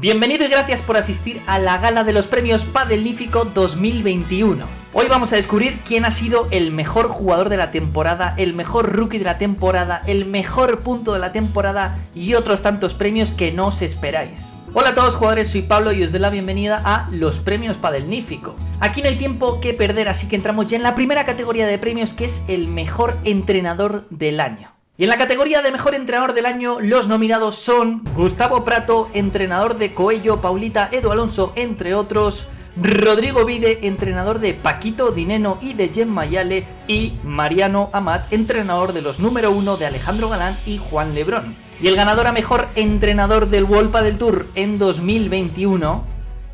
Bienvenido y gracias por asistir a la gala de los premios Padelnífico 2021. Hoy vamos a descubrir quién ha sido el mejor jugador de la temporada, el mejor rookie de la temporada, el mejor punto de la temporada y otros tantos premios que no os esperáis. Hola a todos jugadores, soy Pablo y os doy la bienvenida a los premios Padelnífico. Aquí no hay tiempo que perder, así que entramos ya en la primera categoría de premios, que es el mejor entrenador del año. Y en la categoría de mejor entrenador del año, los nominados son Gustavo Prato, entrenador de Coello, Paulita, Edu Alonso, entre otros, Rodrigo Vide, entrenador de Paquito Dineno y de Gemma Yale, y Mariano Amat, entrenador de los número 1 de Alejandro Galán y Juan Lebrón. Y el ganador a mejor entrenador del World Padel Tour en 2021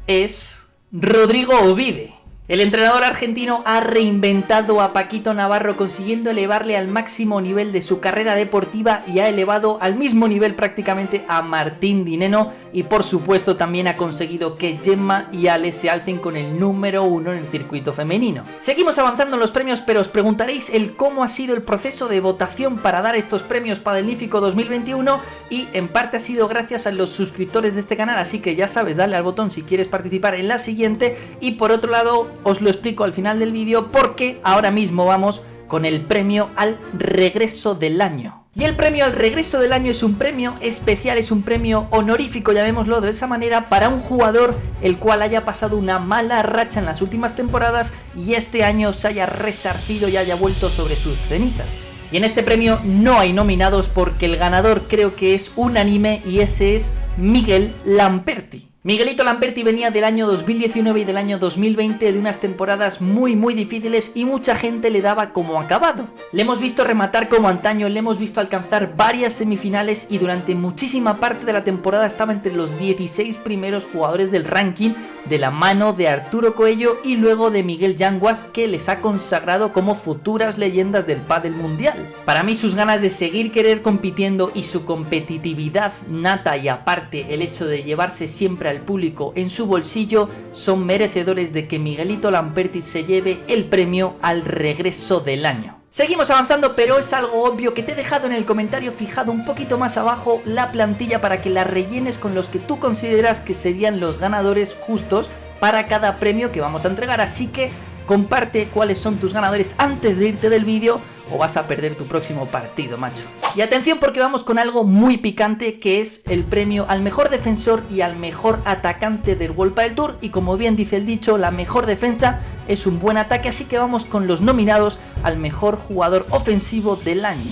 es Rodrigo Ovide. El entrenador argentino ha reinventado a Paquito Navarro, consiguiendo elevarle al máximo nivel de su carrera deportiva, y ha elevado al mismo nivel prácticamente a Martín Dineno, y por supuesto también ha conseguido que Gemma y Ale se alcen con el número 1 en el circuito femenino. Seguimos avanzando en los premios, pero os preguntaréis el cómo ha sido el proceso de votación para dar estos premios Padelnífico 2021, y en parte ha sido gracias a los suscriptores de este canal, así que ya sabes, dale al botón si quieres participar en la siguiente. Y por otro lado, os lo explico al final del vídeo, porque ahora mismo vamos con el premio al regreso del año. Y el premio al regreso del año es un premio especial, es un premio honorífico, llamémoslo de esa manera, para un jugador el cual haya pasado una mala racha en las últimas temporadas y este año se haya resarcido y haya vuelto sobre sus cenizas. Y en este premio no hay nominados porque el ganador creo que es unánime, y ese es Miguel Lamperti. Miguelito Lamperti venía del año 2019 y del año 2020 de unas temporadas muy difíciles, y mucha gente le daba como acabado. Le hemos visto rematar como antaño, le hemos visto alcanzar varias semifinales y durante muchísima parte de la temporada estaba entre los 16 primeros jugadores del ranking, de la mano de Arturo Coello y luego de Miguel Yanguas, que les ha consagrado como futuras leyendas del pádel mundial. Para mí sus ganas de seguir compitiendo y su competitividad nata, y aparte el hecho de llevarse siempre al público en su bolsillo, son merecedores de que Miguelito Lamperti se lleve el premio al regreso del año. Seguimos avanzando, pero es algo obvio que te he dejado en el comentario fijado un poquito más abajo la plantilla para que la rellenes con los que tú consideras que serían los ganadores justos para cada premio que vamos a entregar, así que comparte cuáles son tus ganadores antes de irte del vídeo o vas a perder tu próximo partido, macho. Y atención, porque vamos con algo muy picante, que es el premio al mejor defensor y al mejor atacante del World Padel Tour, y como bien dice el dicho, la mejor defensa es un buen ataque, así que vamos con los nominados al mejor jugador ofensivo del año.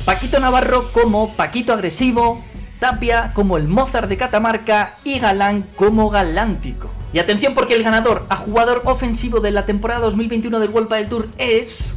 Paquito Navarro como Paquito Agresivo, Tapia como el Mozart de Catamarca y Galán como Galántico. Y atención, porque el ganador a jugador ofensivo de la temporada 2021 del World Padel Tour es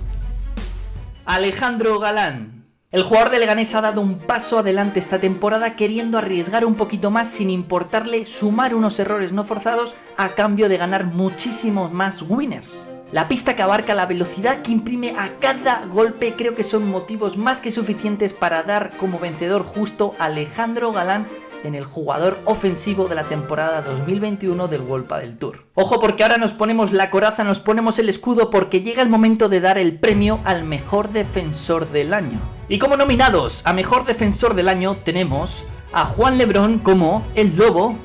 Alejandro Galán. El jugador de Leganés ha dado un paso adelante esta temporada, queriendo arriesgar un poquito más sin importarle sumar unos errores no forzados a cambio de ganar muchísimos más winners. La pista que abarca, la velocidad que imprime a cada golpe, creo que son motivos más que suficientes para dar como vencedor justo a Alejandro Galán en el jugador ofensivo de la temporada 2021 del World Padel Tour. Ojo, porque ahora nos ponemos la coraza, nos ponemos el escudo, porque llega el momento de dar el premio al mejor defensor del año. Y como nominados a mejor defensor del año tenemos a Juan Lebrón como el Lobo,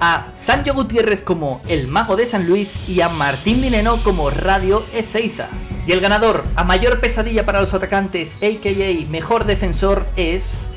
a Sancho Gutiérrez como el Mago de San Luis y a Martín Dineno como Radio Ezeiza. Y el ganador a mayor pesadilla para los atacantes, a.k.a. mejor defensor, es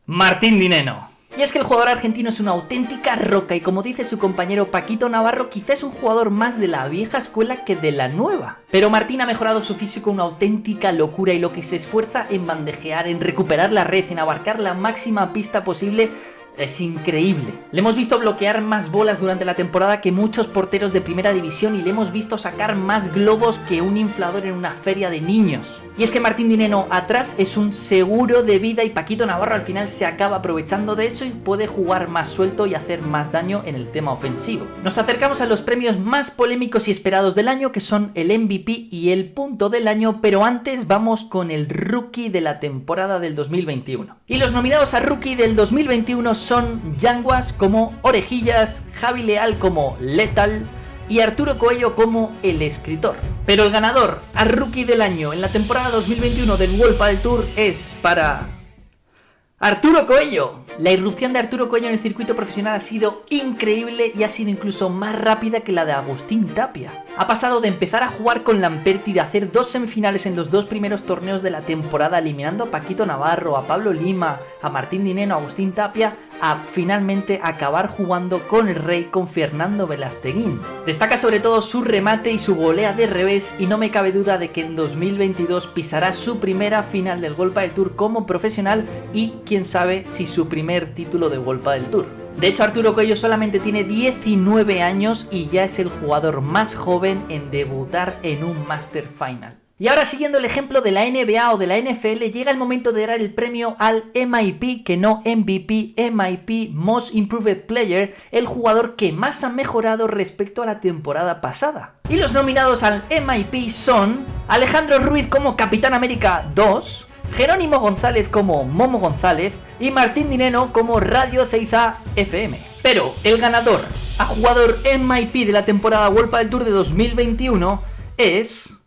Martín Dineno. Y es que el jugador argentino es una auténtica roca, y como dice su compañero Paquito Navarro, quizá es un jugador más de la vieja escuela que de la nueva. Pero Martín ha mejorado su físico una auténtica locura, y lo que se esfuerza en bandejear, en recuperar la red, en abarcar la máxima pista posible, es increíble. Le hemos visto bloquear más bolas durante la temporada que muchos porteros de primera división, y le hemos visto sacar más globos que un inflador en una feria de niños. Y es que Martín Dineno atrás es un seguro de vida, y Paquito Navarro al final se acaba aprovechando de eso y puede jugar más suelto y hacer más daño en el tema ofensivo. Nos acercamos a los premios más polémicos y esperados del año, que son el MVP y el punto del año, pero antes vamos con el rookie de la temporada del 2021. Y los nominados a rookie del 2021 son Yanguas como Orejillas, Javi Leal como Lethal y Arturo Coello como el escritor. Pero el ganador a rookie del año en la temporada 2021 del World Padel Tour es para Arturo Coello, La irrupción de Arturo Coello en el circuito profesional ha sido increíble y ha sido incluso más rápida que la de Agustín Tapia. Ha pasado de empezar a jugar con Lamperti, de hacer 2 semifinales en los 2 primeros torneos de la temporada, eliminando a Paquito Navarro, a Pablo Lima, a Martín Dineno, a Agustín Tapia, a finalmente acabar jugando con el rey, con Fernando Velasteguín. Destaca sobre todo su remate y su volea de revés, y no me cabe duda de que en 2022 pisará su primera final del World Padel Tour como profesional y quién sabe si su primer título de World Padel Tour. De hecho, Arturo Coello solamente tiene 19 años y ya es el jugador más joven en debutar en un Master Final. Y ahora, siguiendo el ejemplo de la NBA o de la NFL, llega el momento de dar el premio al MIP, que no MVP, MIP, Most Improved Player, el jugador que más ha mejorado respecto a la temporada pasada. Y los nominados al MIP son Alejandro Ruiz como Capitán América 2, Jerónimo González como Momo González y Martín Dineno como Radio Ezeiza FM. Pero el ganador a jugador MIP de la temporada World Padel Tour de 2021 es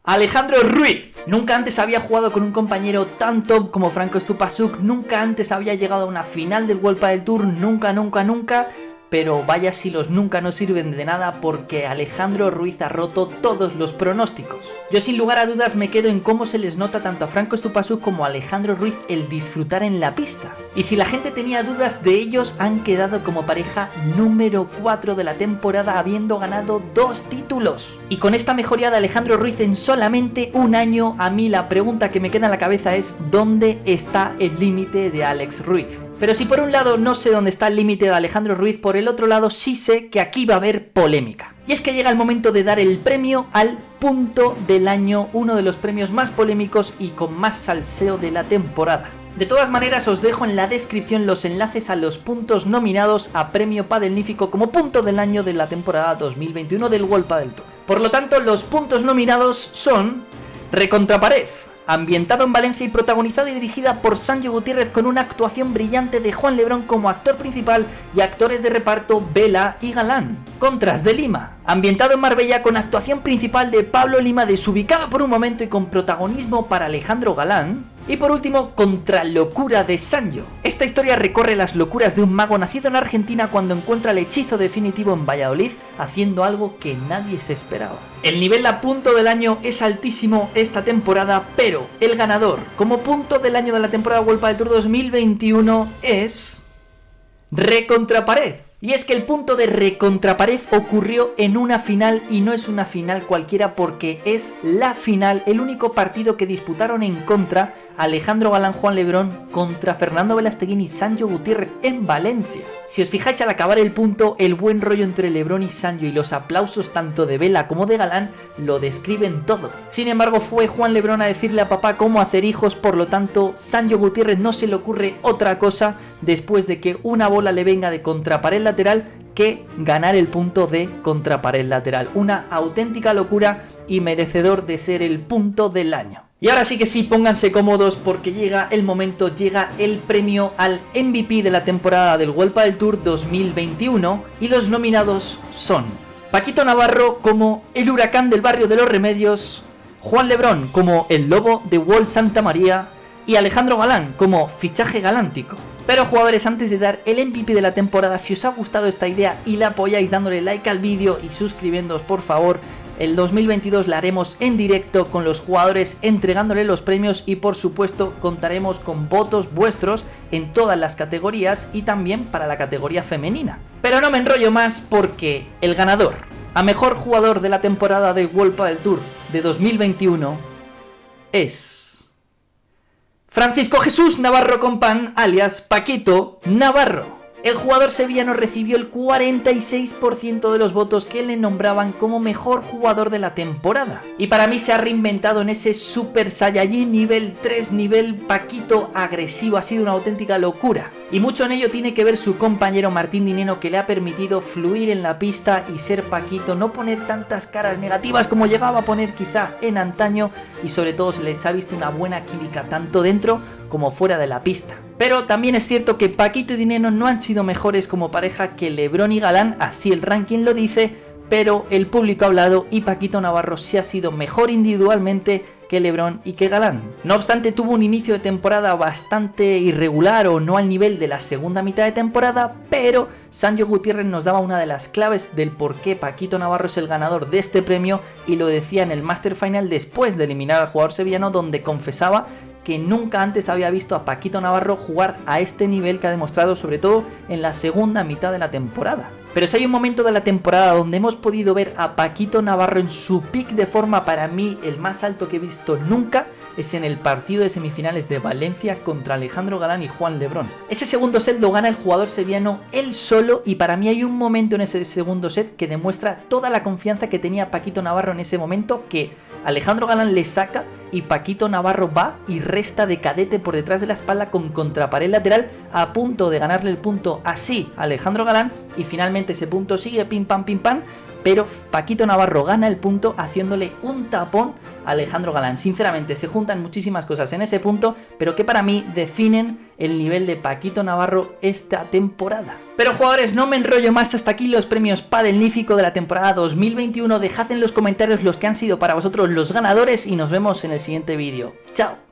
Alejandro Ruiz. Nunca antes había jugado con un compañero tan top como Franco Stupasuk, nunca antes había llegado a una final del World Padel Tour, nunca. Pero vaya si los nunca no sirven de nada, porque Alejandro Ruiz ha roto todos los pronósticos. Yo sin lugar a dudas me quedo en cómo se les nota tanto a Franco Stupasuk como a Alejandro Ruiz el disfrutar en la pista. Y si la gente tenía dudas de ellos, han quedado como pareja número 4 de la temporada, habiendo ganado 2 títulos. Y con esta mejoría de Alejandro Ruiz en solamente un año, a mí la pregunta que me queda en la cabeza es ¿dónde está el límite de Alex Ruiz? Pero si por un lado no sé dónde está el límite de Alejandro Ruiz, por el otro lado sí sé que aquí va a haber polémica. Y es que llega el momento de dar el premio al punto del año, uno de los premios más polémicos y con más salseo de la temporada. De todas maneras, os dejo en la descripción los enlaces a los puntos nominados a Premio Padelnífico como punto del año de la temporada 2021 del World Padel Tour. Por lo tanto, los puntos nominados son Recontrapared, ambientado en Valencia y protagonizada y dirigida por Sancho Gutiérrez, con una actuación brillante de Juan Lebrón como actor principal y actores de reparto Vela y Galán. Contras de Lima, ambientado en Marbella con actuación principal de Pablo Lima, desubicada por un momento y con protagonismo para Alejandro Galán. Y por último, Contralocura de Sancho. Esta historia recorre las locuras de un mago nacido en Argentina cuando encuentra el hechizo definitivo en Valladolid, haciendo algo que nadie se esperaba. El nivel a punto del año es altísimo esta temporada, pero el ganador como punto del año de la temporada World Padel Tour 2021 es Recontrapared. Y es que el punto de Recontrapared ocurrió en una final, y no es una final cualquiera porque es la final, el único partido que disputaron en contra Alejandro Galán, Juan Lebrón contra Fernando Velasteguín y Sancho Gutiérrez en Valencia. Si os fijáis al acabar el punto, el buen rollo entre Lebrón y Sancho y los aplausos tanto de Vela como de Galán lo describen todo. Sin embargo, fue Juan Lebrón a decirle a papá cómo hacer hijos, por lo tanto Sancho Gutiérrez no se le ocurre otra cosa después de que una bola le venga de contrapared lateral que ganar el punto de contrapared lateral. Una auténtica locura y merecedor de ser el punto del año. Y ahora sí que sí, pónganse cómodos porque llega el momento, llega el premio al MVP de la temporada del World Padel Tour 2021 y los nominados son Paquito Navarro como el huracán del barrio de los Remedios, Juan Lebrón como el lobo de World Santa María y Alejandro Galán como fichaje galántico. Pero jugadores, antes de dar el MVP de la temporada, si os ha gustado esta idea y la apoyáis dándole like al vídeo y suscribiéndoos por favor, el 2022 la haremos en directo con los jugadores entregándole los premios y por supuesto contaremos con votos vuestros en todas las categorías y también para la categoría femenina. Pero no me enrollo más porque el ganador a mejor jugador de la temporada de World Padel Tour de 2021 es Francisco Jesús Navarro Compán, alias Paquito Navarro. El jugador sevillano recibió el 46% de los votos que le nombraban como mejor jugador de la temporada. Y para mí se ha reinventado en ese Super Saiyajin nivel 3, nivel Paquito agresivo. Ha sido una auténtica locura. Y mucho en ello tiene que ver su compañero Martín Dineno, que le ha permitido fluir en la pista y ser Paquito, no poner tantas caras negativas como llegaba a poner quizá en antaño, y sobre todo se les ha visto una buena química tanto dentro como fuera de la pista. Pero también es cierto que Paquito y Dineno no han sido mejores como pareja que Lebrón y Galán, así el ranking lo dice, pero el público ha hablado y Paquito Navarro sí ha sido mejor individualmente que LeBron y que Galán. No obstante, tuvo un inicio de temporada bastante irregular o no al nivel de la segunda mitad de temporada, pero Sancho Gutiérrez nos daba una de las claves del por qué Paquito Navarro es el ganador de este premio, y lo decía en el Master Final después de eliminar al jugador sevillano, donde confesaba que nunca antes había visto a Paquito Navarro jugar a este nivel que ha demostrado, sobre todo en la segunda mitad de la temporada. Pero si hay un momento de la temporada donde hemos podido ver a Paquito Navarro en su pick de forma, para mí el más alto que he visto nunca, es en el partido de semifinales de Valencia contra Alejandro Galán y Juan Lebrón. Ese segundo set lo gana el jugador sevillano él solo, y para mí hay un momento en ese segundo set que demuestra toda la confianza que tenía Paquito Navarro en ese momento, que Alejandro Galán le saca y Paquito Navarro va y resta de cadete por detrás de la espalda con contrapared lateral, a punto de ganarle el punto así a Alejandro Galán, y finalmente ese punto sigue pim pam, pero Paquito Navarro gana el punto haciéndole un tapón a Alejandro Galán. Sinceramente, se juntan muchísimas cosas en ese punto, pero que para mí definen el nivel de Paquito Navarro esta temporada. Pero jugadores, no me enrollo más, hasta aquí los premios Padelnífico de la temporada 2021. Dejad en los comentarios los que han sido para vosotros los ganadores y nos vemos en el siguiente vídeo. ¡Chao!